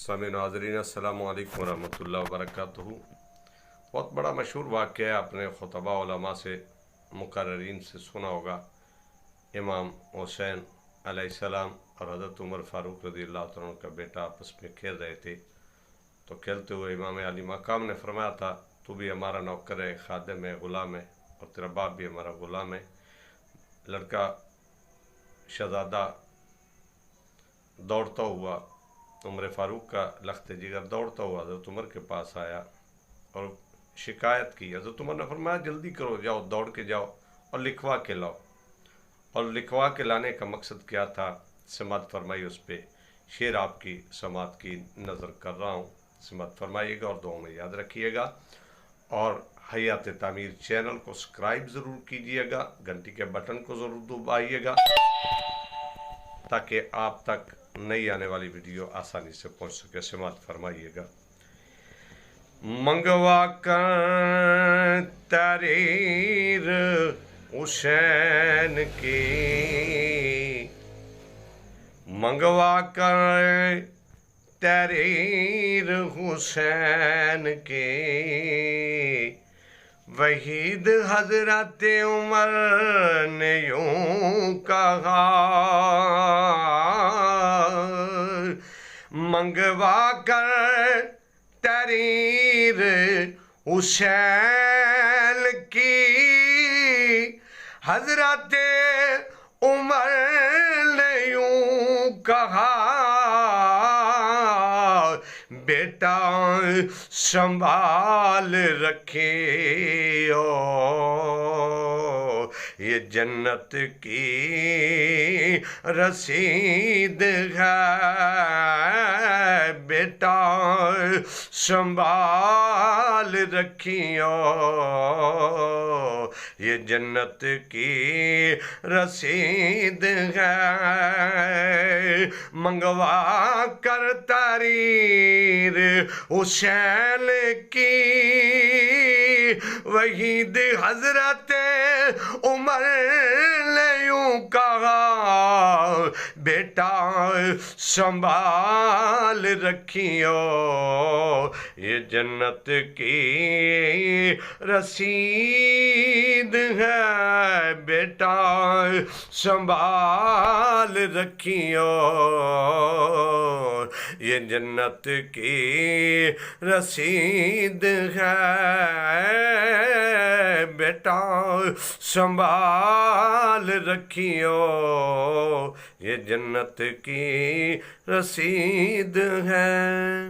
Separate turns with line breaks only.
सामईन नाज़रीन अस्सलामु अलैकुम वरहमतुल्लाहि वबरकातुहू। बहुत बड़ा मशहूर वाक़या है, आपने खुतबा उलमा से मुकर्ररीन से सुना होगा। इमाम हुसैन अलैहिस्सलाम और हज़रत उमर फ़ारूक रज़ियल्लाहु अन्हु का बेटा आपस में खेल रहे थे। तो खेलते हुए इमाम अली मकाम ने फरमाया था, तू भी हमारा नौकर है, खादिम है, ग़ुलाम है, और तेरा बाप भी हमारा ग़ुलाम है। लड़का शहज़ादा दौड़ता हुआ उमर फ़ारूक का लख्त जिगर दौड़ता हुआ हज़रत उमर के पास आया और शिकायत की। हज़रत उमर ने फरमाया, जल्दी करो, जाओ, दौड़ के जाओ और लिखवा के लाओ। और लिखवा के लाने का मकसद क्या था? समात फरमाई। उस पर शेर आपकी समात की नज़र कर रहा हूँ, समात फरमाइएगा और दुआ में याद रखिएगा। और हयात तामीर चैनल को सब्सक्राइब ज़रूर कीजिएगा, घंटी के बटन को ज़रूर दबाइएगा ताकि आप तक नई आने वाली वीडियो आसानी से पहुंच सके। समात फरमाइएगा। मंगवा कर तहरीर हुसैन की, मंगवा कर तहरीर हुसैन की, वहीद हजरत उमर ने यूं कहा, मंगवा कर तहरीर हुसैन की, हजरत उमर ने यूं कहा, बेटा संभाल रखियो, ये जन्नत की रसीद है, बेटा संभाल रखियो, ये जन्नत की रसीद है। मंगवा कर तहरीर हुसैन की, वहीद हजरत उमर ने यूं कहा, बेटा संभाल रखियो, ये जन्नत की रसीद है, बेटा संभाल रखियो, ये जन्नत की रसीद है, बेटा संभाल रखियो, ये जन्नत की रसीद है।